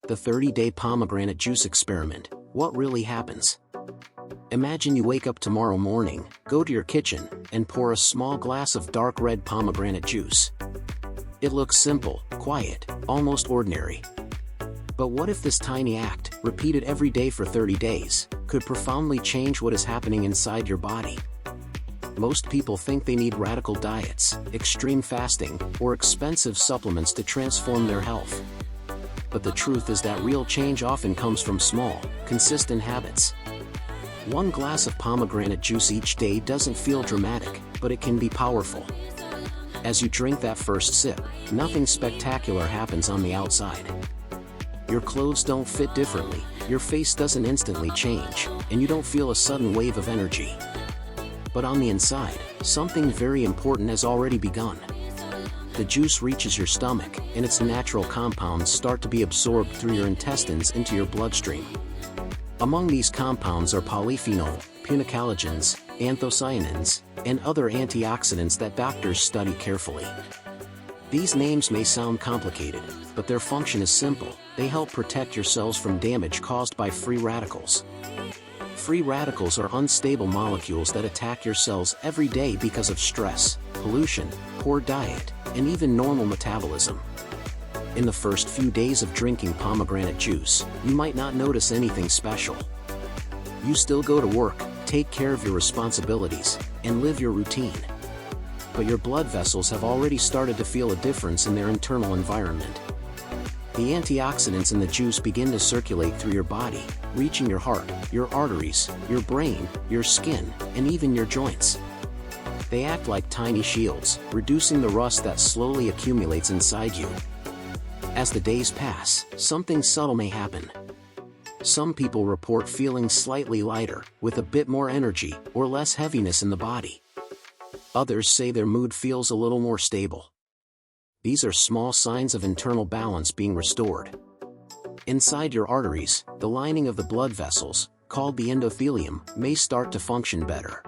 The 30-day pomegranate juice experiment. What really happens? Imagine you wake up tomorrow morning, go to your kitchen, and pour a small glass of dark red pomegranate juice. It looks simple, quiet, almost ordinary. But what if this tiny act, repeated every day for 30 days, could profoundly change what is happening inside your body? Most people think they need radical diets, extreme fasting, or expensive supplements to transform their health. But the truth is that real change often comes from small, consistent habits. One glass of pomegranate juice each day doesn't feel dramatic, but it can be powerful. As you drink that first sip, nothing spectacular happens on the outside. Your clothes don't fit differently, your face doesn't instantly change, and you don't feel a sudden wave of energy. But on the inside, something very important has already begun. The juice reaches your stomach, and its natural compounds start to be absorbed through your intestines into your bloodstream. Among these compounds are polyphenol, punicalagins, anthocyanins, and other antioxidants that doctors study carefully. These names may sound complicated, but their function is simple. They help protect your cells from damage caused by free radicals. Free radicals are unstable molecules that attack your cells every day because of stress, pollution, poor diet, and even normal metabolism. In the first few days of drinking pomegranate juice, you might not notice anything special. You still go to work, take care of your responsibilities, and live your routine. But your blood vessels have already started to feel a difference in their internal environment. The antioxidants in the juice begin to circulate through your body, reaching your heart, your arteries, your brain, your skin, and even your joints. They act like tiny shields, reducing the rust that slowly accumulates inside you. As the days pass, something subtle may happen. Some people report feeling slightly lighter, with a bit more energy, or less heaviness in the body. Others say their mood feels a little more stable. These are small signs of internal balance being restored. Inside your arteries, the lining of the blood vessels, called the endothelium, may start to function better.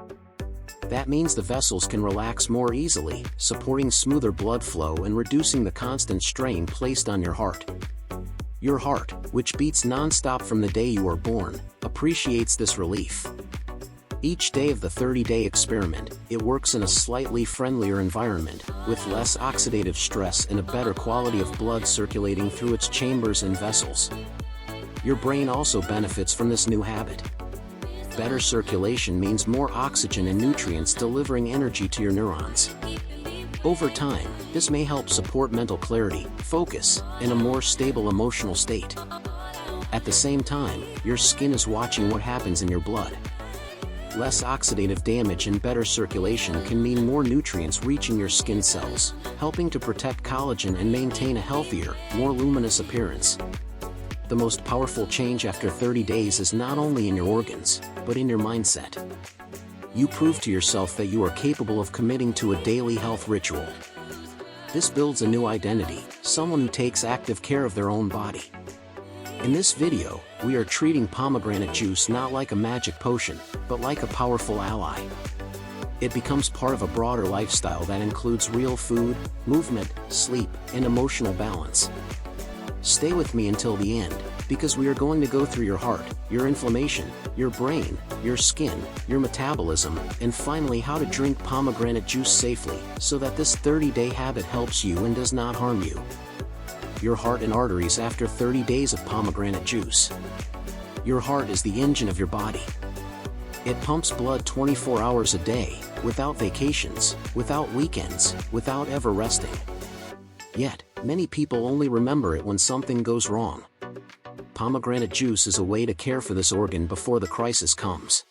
That means the vessels can relax more easily, supporting smoother blood flow and reducing the constant strain placed on your heart. Your heart, which beats non-stop from the day you were born, appreciates this relief. Each day of the 30-day experiment, it works in a slightly friendlier environment, with less oxidative stress and a better quality of blood circulating through its chambers and vessels. Your brain also benefits from this new habit. Better circulation means more oxygen and nutrients delivering energy to your neurons. Over time, this may help support mental clarity, focus, and a more stable emotional state. At the same time, your skin is watching what happens in your blood. Less oxidative damage and better circulation can mean more nutrients reaching your skin cells, helping to protect collagen and maintain a healthier, more luminous appearance. The most powerful change after 30 days is not only in your organs, but in your mindset. You prove to yourself that you are capable of committing to a daily health ritual. This builds a new identity, someone who takes active care of their own body. In this video, we are treating pomegranate juice not like a magic potion, but like a powerful ally. It becomes part of a broader lifestyle that includes real food, movement, sleep, and emotional balance. Stay with me until the end, because we are going to go through your heart, your inflammation, your brain, your skin, your metabolism, and finally how to drink pomegranate juice safely, so that this 30-day habit helps you and does not harm you. Your heart and arteries after 30 days of pomegranate juice. Your heart is the engine of your body. It pumps blood 24 hours a day, without vacations, without weekends, without ever resting. Yet, many people only remember it when something goes wrong. Pomegranate juice is a way to care for this organ before the crisis comes.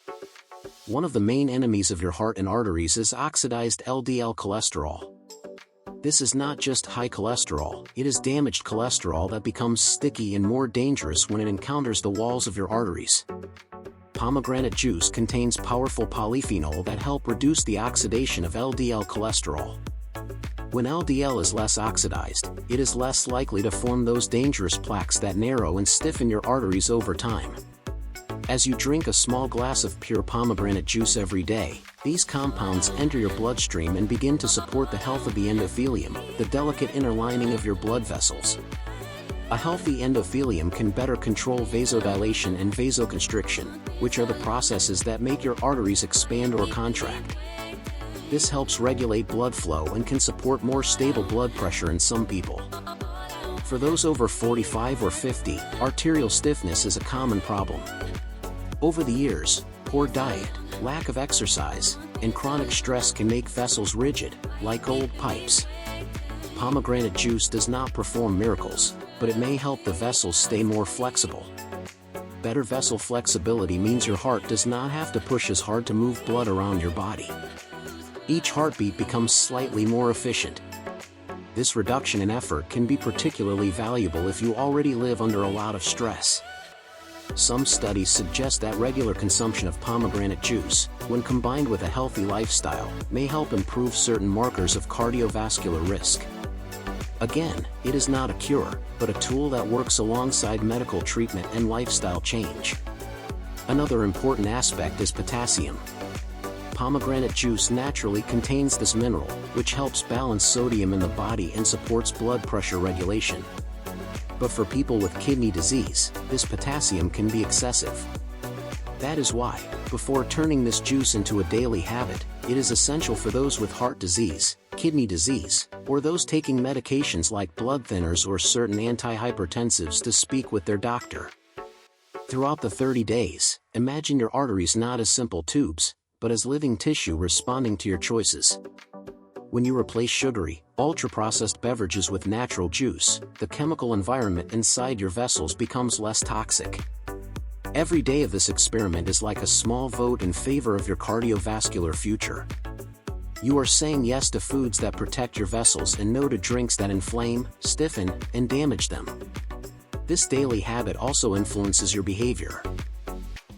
One of the main enemies of your heart and arteries is oxidized LDL cholesterol. This is not just high cholesterol, it is damaged cholesterol that becomes sticky and more dangerous when it encounters the walls of your arteries. Pomegranate juice contains powerful polyphenol that help reduce the oxidation of LDL cholesterol. When LDL is less oxidized, it is less likely to form those dangerous plaques that narrow and stiffen your arteries over time. As you drink a small glass of pure pomegranate juice every day, these compounds enter your bloodstream and begin to support the health of the endothelium, the delicate inner lining of your blood vessels. A healthy endothelium can better control vasodilation and vasoconstriction, which are the processes that make your arteries expand or contract. This helps regulate blood flow and can support more stable blood pressure in some people. For those over 45 or 50, arterial stiffness is a common problem. Over the years, poor diet, lack of exercise, and chronic stress can make vessels rigid, like old pipes. Pomegranate juice does not perform miracles, but it may help the vessels stay more flexible. Better vessel flexibility means your heart does not have to push as hard to move blood around your body. Each heartbeat becomes slightly more efficient. This reduction in effort can be particularly valuable if you already live under a lot of stress. Some studies suggest that regular consumption of pomegranate juice, when combined with a healthy lifestyle, may help improve certain markers of cardiovascular risk. Again, it is not a cure, but a tool that works alongside medical treatment and lifestyle change. Another important aspect is potassium. Pomegranate juice naturally contains this mineral, which helps balance sodium in the body and supports blood pressure regulation. But for people with kidney disease, this potassium can be excessive. That is why, before turning this juice into a daily habit, it is essential for those with heart disease, kidney disease, or those taking medications like blood thinners or certain antihypertensives to speak with their doctor. Throughout the 30 days, imagine your arteries not as simple tubes, but as living tissue responding to your choices. When you replace sugary, ultra-processed beverages with natural juice, the chemical environment inside your vessels becomes less toxic. Every day of this experiment is like a small vote in favor of your cardiovascular future. You are saying yes to foods that protect your vessels and no to drinks that inflame, stiffen, and damage them. This daily habit also influences your behavior.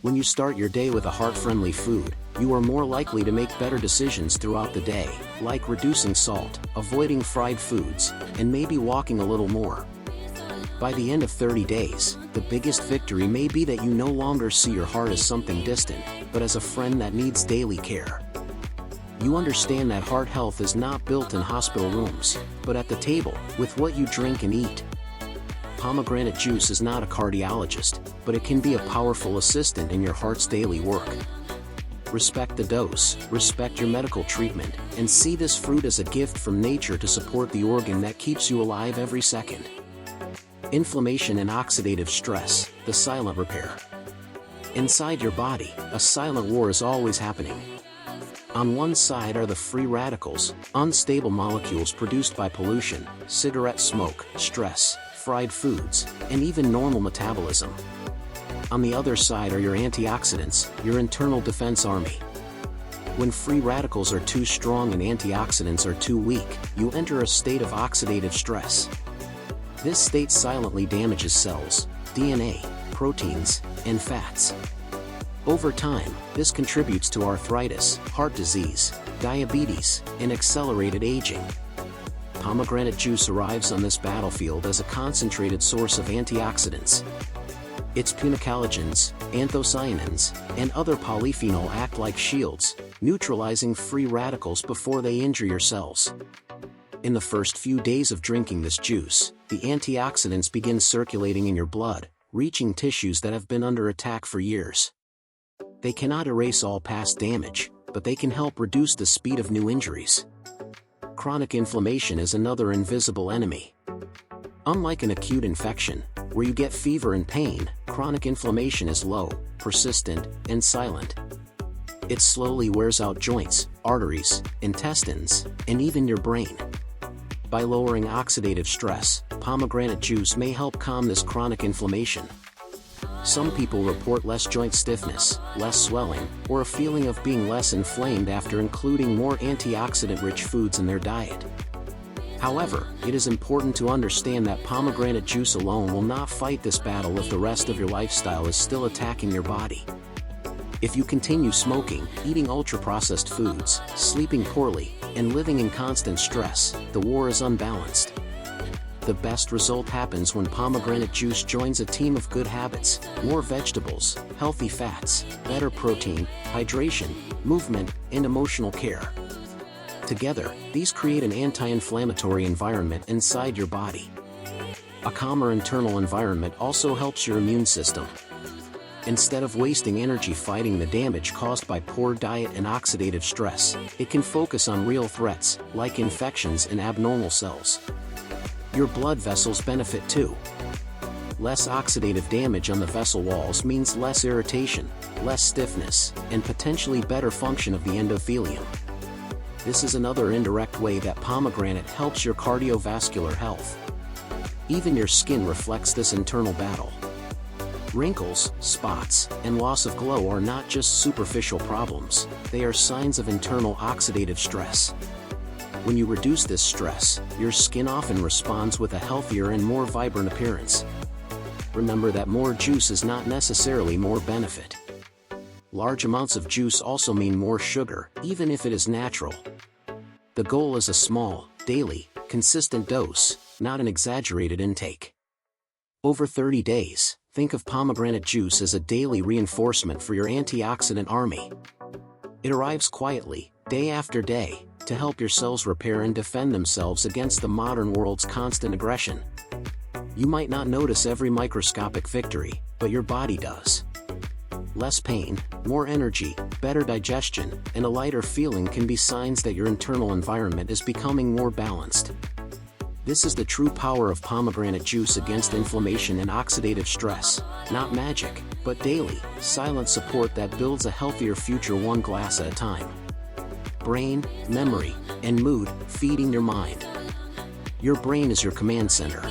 When you start your day with a heart-friendly food, you are more likely to make better decisions throughout the day, like reducing salt, avoiding fried foods, and maybe walking a little more. By the end of 30 days, the biggest victory may be that you no longer see your heart as something distant, but as a friend that needs daily care. You understand that heart health is not built in hospital rooms, but at the table, with what you drink and eat. Pomegranate juice is not a cardiologist, but it can be a powerful assistant in your heart's daily work. Respect the dose, respect your medical treatment, and see this fruit as a gift from nature to support the organ that keeps you alive every second. Inflammation and oxidative stress, the silent repair. Inside your body, a silent war is always happening. On one side are the free radicals, unstable molecules produced by pollution, cigarette smoke, stress, fried foods, and even normal metabolism. On the other side are your antioxidants, your internal defense army. When free radicals are too strong and antioxidants are too weak, you enter a state of oxidative stress. This state silently damages cells, DNA, proteins, and fats. Over time, this contributes to arthritis, heart disease, diabetes, and accelerated aging. Pomegranate juice arrives on this battlefield as a concentrated source of antioxidants. Its punicalagins, anthocyanins, and other polyphenols act like shields, neutralizing free radicals before they injure your cells. In the first few days of drinking this juice, the antioxidants begin circulating in your blood, reaching tissues that have been under attack for years. They cannot erase all past damage, but they can help reduce the speed of new injuries. Chronic inflammation is another invisible enemy. Unlike an acute infection, where you get fever and pain, chronic inflammation is low, persistent, and silent. It slowly wears out joints, arteries, intestines, and even your brain. By lowering oxidative stress, pomegranate juice may help calm this chronic inflammation. Some people report less joint stiffness, less swelling, or a feeling of being less inflamed after including more antioxidant-rich foods in their diet. However, it is important to understand that pomegranate juice alone will not fight this battle if the rest of your lifestyle is still attacking your body. If you continue smoking, eating ultra-processed foods, sleeping poorly, and living in constant stress, the war is unbalanced. The best result happens when pomegranate juice joins a team of good habits: more vegetables, healthy fats, better protein, hydration, movement, and emotional care. Together, these create an anti-inflammatory environment inside your body. A calmer internal environment also helps your immune system. Instead of wasting energy fighting the damage caused by poor diet and oxidative stress, it can focus on real threats, like infections and abnormal cells. Your blood vessels benefit too. Less oxidative damage on the vessel walls means less irritation, less stiffness, and potentially better function of the endothelium. This is another indirect way that pomegranate helps your cardiovascular health. Even your skin reflects this internal battle. Wrinkles, spots, and loss of glow are not just superficial problems, they are signs of internal oxidative stress. When you reduce this stress, your skin often responds with a healthier and more vibrant appearance. Remember that more juice is not necessarily more benefit. Large amounts of juice also mean more sugar, even if it is natural. The goal is a small, daily, consistent dose, not an exaggerated intake. Over 30 days, think of pomegranate juice as a daily reinforcement for your antioxidant army. It arrives quietly, day after day, to help your cells repair and defend themselves against the modern world's constant aggression. You might not notice every microscopic victory, but your body does. Less pain, more energy, better digestion, and a lighter feeling can be signs that your internal environment is becoming more balanced. This is the true power of pomegranate juice against inflammation and oxidative stress, not magic, but daily, silent support that builds a healthier future one glass at a time. Brain, memory, and mood, feeding your mind. Your brain is your command center.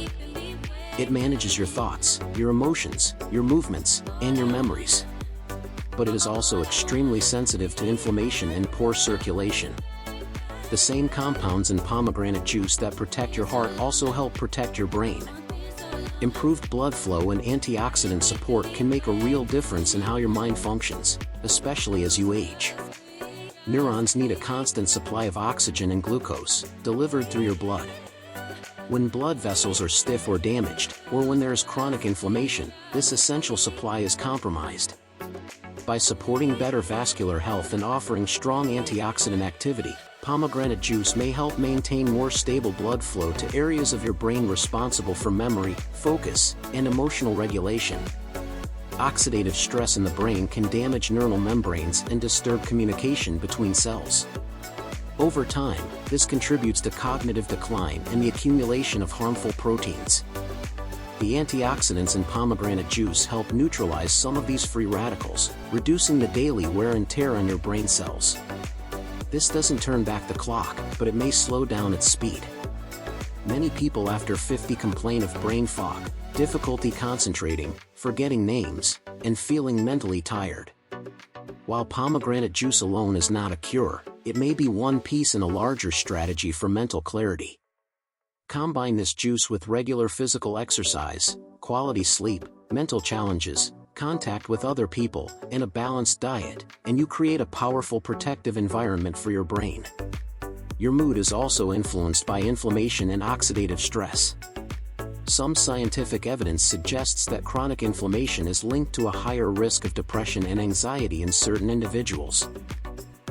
It manages your thoughts, your emotions, your movements, and your memories. But it is also extremely sensitive to inflammation and poor circulation. The same compounds in pomegranate juice that protect your heart also help protect your brain. Improved blood flow and antioxidant support can make a real difference in how your mind functions, especially as you age. Neurons need a constant supply of oxygen and glucose, delivered through your blood. When blood vessels are stiff or damaged, or when there is chronic inflammation, this essential supply is compromised. By supporting better vascular health and offering strong antioxidant activity, pomegranate juice may help maintain more stable blood flow to areas of your brain responsible for memory, focus, and emotional regulation. Oxidative stress in the brain can damage neural membranes and disturb communication between cells. Over time, this contributes to cognitive decline and the accumulation of harmful proteins. The antioxidants in pomegranate juice help neutralize some of these free radicals, reducing the daily wear and tear on your brain cells. This doesn't turn back the clock, but it may slow down its speed. Many people after 50 complain of brain fog, difficulty concentrating, forgetting names, and feeling mentally tired. While pomegranate juice alone is not a cure, it may be one piece in a larger strategy for mental clarity. Combine this juice with regular physical exercise, quality sleep, mental challenges, contact with other people, and a balanced diet, and you create a powerful protective environment for your brain. Your mood is also influenced by inflammation and oxidative stress. Some scientific evidence suggests that chronic inflammation is linked to a higher risk of depression and anxiety in certain individuals.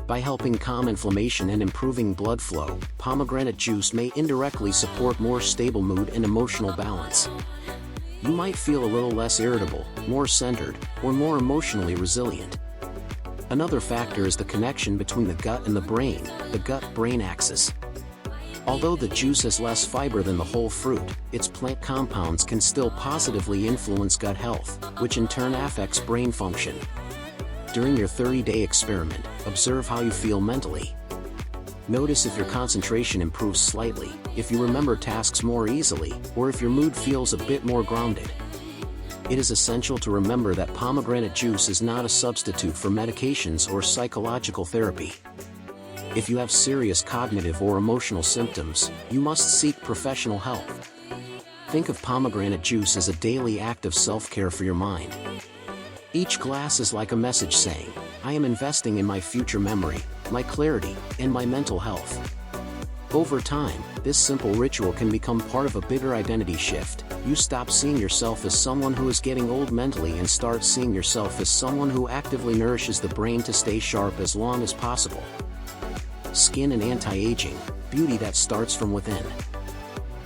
By helping calm inflammation and improving blood flow, pomegranate juice may indirectly support more stable mood and emotional balance. You might feel a little less irritable, more centered, or more emotionally resilient. Another factor is the connection between the gut and the brain, the gut-brain axis. Although the juice has less fiber than the whole fruit, its plant compounds can still positively influence gut health, which in turn affects brain function. During your 30-day experiment, observe how you feel mentally. Notice if your concentration improves slightly, if you remember tasks more easily, or if your mood feels a bit more grounded. It is essential to remember that pomegranate juice is not a substitute for medications or psychological therapy. If you have serious cognitive or emotional symptoms, you must seek professional help. Think of pomegranate juice as a daily act of self-care for your mind. Each glass is like a message saying, I am investing in my future memory, my clarity, and my mental health. Over time, this simple ritual can become part of a bigger identity shift. You stop seeing yourself as someone who is getting old mentally and start seeing yourself as someone who actively nourishes the brain to stay sharp as long as possible. Skin and anti-aging, beauty that starts from within.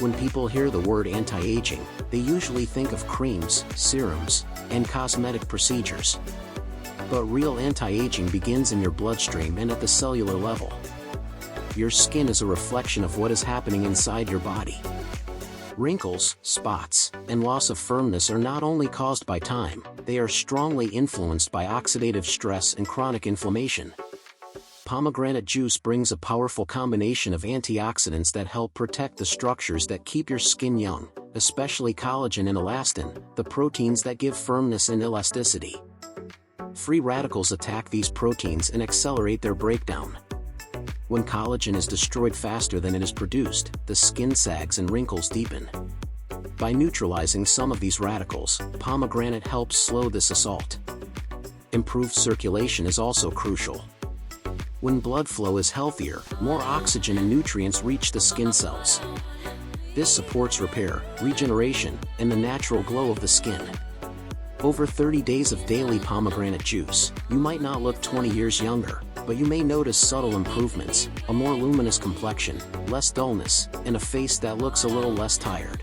When people hear the word anti-aging, they usually think of creams, serums, and cosmetic procedures. But real anti-aging begins in your bloodstream and at the cellular level. Your skin is a reflection of what is happening inside your body. Wrinkles, spots, and loss of firmness are not only caused by time, they are strongly influenced by oxidative stress and chronic inflammation. Pomegranate juice brings a powerful combination of antioxidants that help protect the structures that keep your skin young, especially collagen and elastin, the proteins that give firmness and elasticity. Free radicals attack these proteins and accelerate their breakdown. When collagen is destroyed faster than it is produced, the skin sags and wrinkles deepen. By neutralizing some of these radicals, pomegranate helps slow this assault. Improved circulation is also crucial. When blood flow is healthier, more oxygen and nutrients reach the skin cells. This supports repair, regeneration, and the natural glow of the skin. Over 30 days of daily pomegranate juice, you might not look 20 years younger, but you may notice subtle improvements, a more luminous complexion, less dullness, and a face that looks a little less tired.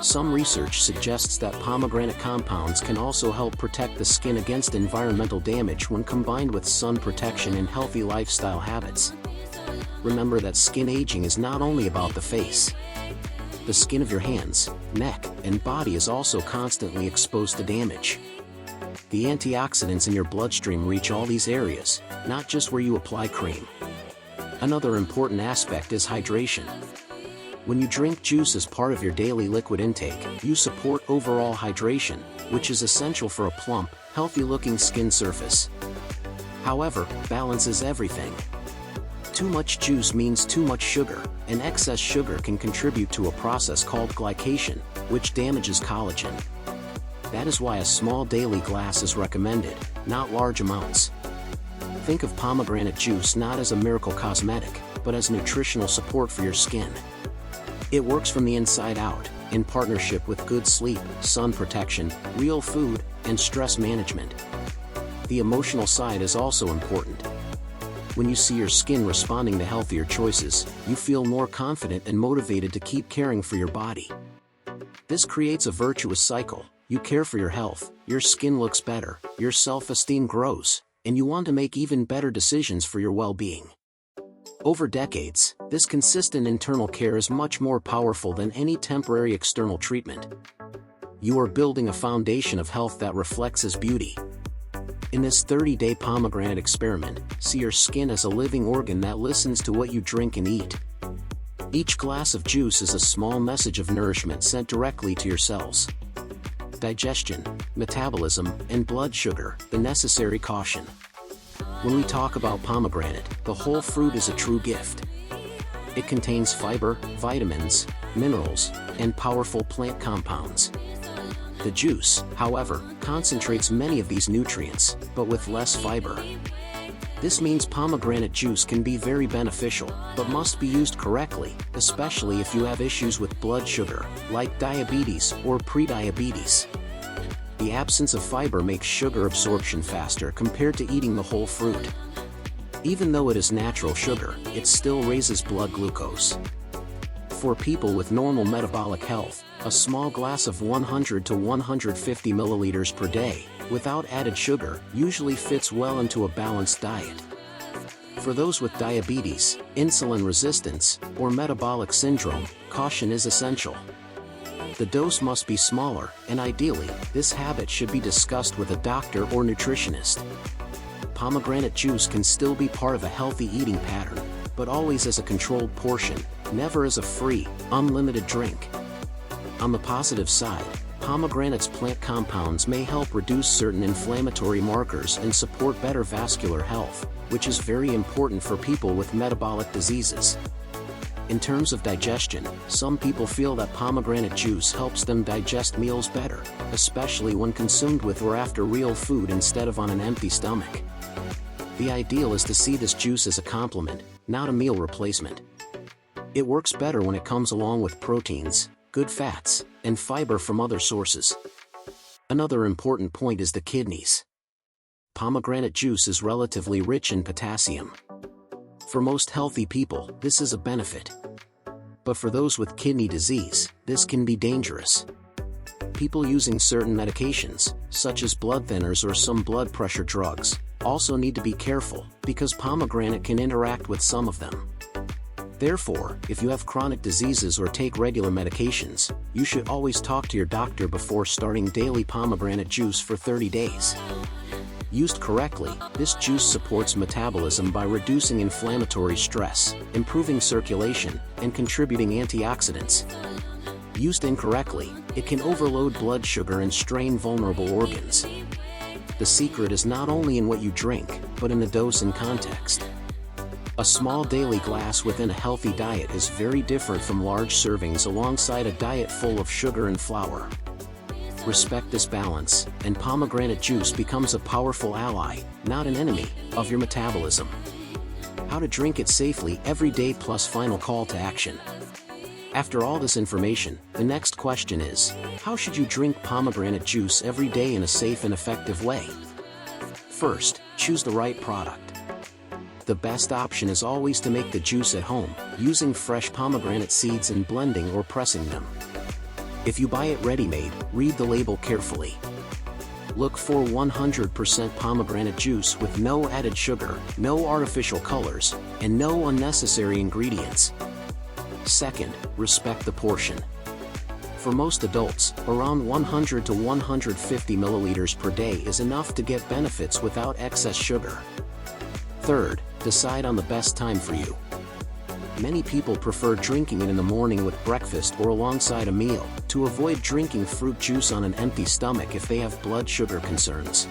Some research suggests that pomegranate compounds can also help protect the skin against environmental damage when combined with sun protection and healthy lifestyle habits. Remember that skin aging is not only about the face. The skin of your hands, neck, and body is also constantly exposed to damage. The antioxidants in your bloodstream reach all these areas, not just where you apply cream. Another important aspect is hydration. When you drink juice as part of your daily liquid intake, you support overall hydration, which is essential for a plump, healthy-looking skin surface. However, balance is everything. Too much juice means too much sugar, and excess sugar can contribute to a process called glycation, which damages collagen. That is why a small daily glass is recommended, not large amounts. Think of pomegranate juice not as a miracle cosmetic, but as nutritional support for your skin. It works from the inside out, in partnership with good sleep, sun protection, real food, and stress management. The emotional side is also important. When you see your skin responding to healthier choices, you feel more confident and motivated to keep caring for your body. This creates a virtuous cycle. You care for your health, your skin looks better, your self-esteem grows, and you want to make even better decisions for your well-being. Over decades, this consistent internal care is much more powerful than any temporary external treatment. You are building a foundation of health that reflects as beauty. In this 30-day pomegranate experiment, see your skin as a living organ that listens to what you drink and eat. Each glass of juice is a small message of nourishment sent directly to your cells. Digestion, metabolism, and blood sugar, the necessary caution. When we talk about pomegranate, the whole fruit is a true gift. It contains fiber, vitamins, minerals, and powerful plant compounds. The juice, however, concentrates many of these nutrients, but with less fiber. This means pomegranate juice can be very beneficial, but must be used correctly, especially if you have issues with blood sugar, like diabetes or prediabetes. The absence of fiber makes sugar absorption faster compared to eating the whole fruit. Even though it is natural sugar, it still raises blood glucose. For people with normal metabolic health, a small glass of 100 to 150 milliliters per day, without added sugar, usually fits well into a balanced diet. For those with diabetes, insulin resistance, or metabolic syndrome, caution is essential. The dose must be smaller, and ideally, this habit should be discussed with a doctor or nutritionist. Pomegranate juice can still be part of a healthy eating pattern, but always as a controlled portion, never as a free, unlimited drink. On the positive side, pomegranate's plant compounds may help reduce certain inflammatory markers and support better vascular health, which is very important for people with metabolic diseases. In terms of digestion, some people feel that pomegranate juice helps them digest meals better, especially when consumed with or after real food instead of on an empty stomach. The ideal is to see this juice as a complement, not a meal replacement. It works better when it comes along with proteins, good fats, and fiber from other sources. Another important point is the kidneys. Pomegranate juice is relatively rich in potassium. For most healthy people, this is a benefit. but for those with kidney disease, this can be dangerous. People using certain medications, such as blood thinners or some blood pressure drugs, also need to be careful, because pomegranate can interact with some of them. Therefore, if you have chronic diseases or take regular medications, you should always talk to your doctor before starting daily pomegranate juice for 30 days. Used correctly, this juice supports metabolism by reducing inflammatory stress, improving circulation, and contributing antioxidants. Used incorrectly, it can overload blood sugar and strain vulnerable organs. The secret is not only in what you drink, but in the dose and context. A small daily glass within a healthy diet is very different from large servings alongside a diet full of sugar and flour. Respect this balance, and pomegranate juice becomes a powerful ally, not an enemy, of your metabolism. How to drink it safely every day plus final call to action. After all this information, the next question is, how should you drink pomegranate juice every day in a safe and effective way? First, choose the right product. The best option is always to make the juice at home, using fresh pomegranate seeds and blending or pressing them. If you buy it ready-made, read the label carefully. Look for 100% pomegranate juice with no added sugar, no artificial colors, and no unnecessary ingredients. Second, respect the portion. For most adults, around 100 to 150 milliliters per day is enough to get benefits without excess sugar. Third, decide on the best time for you. Many people prefer drinking it in the morning with breakfast or alongside a meal, to avoid drinking fruit juice on an empty stomach if they have blood sugar concerns.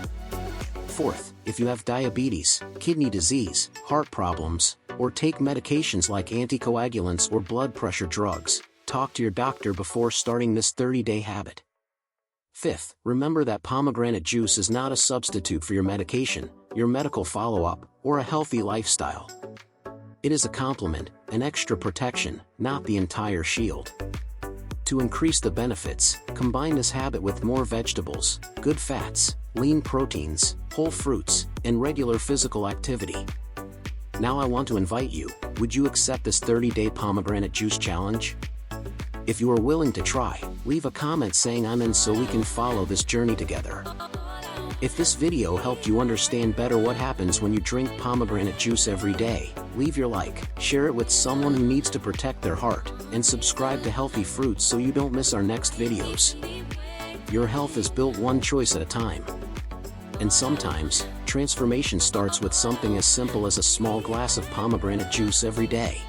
Fourth, if you have diabetes, kidney disease, heart problems, or take medications like anticoagulants or blood pressure drugs, talk to your doctor before starting this 30-day habit. Fifth, remember that pomegranate juice is not a substitute for your medication, your medical follow-up, or a healthy lifestyle. It is a complement, an extra protection, not the entire shield. To increase the benefits, combine this habit with more vegetables, good fats, lean proteins, whole fruits, and regular physical activity. Now I want to invite you, would you accept this 30-day pomegranate juice challenge? If you are willing to try, leave a comment saying I'm in so we can follow this journey together. If this video helped you understand better what happens when you drink pomegranate juice every day, leave your like, share it with someone who needs to protect their heart, and subscribe to Healthy Fruits so you don't miss our next videos. Your health is built one choice at a time. And sometimes, transformation starts with something as simple as a small glass of pomegranate juice every day.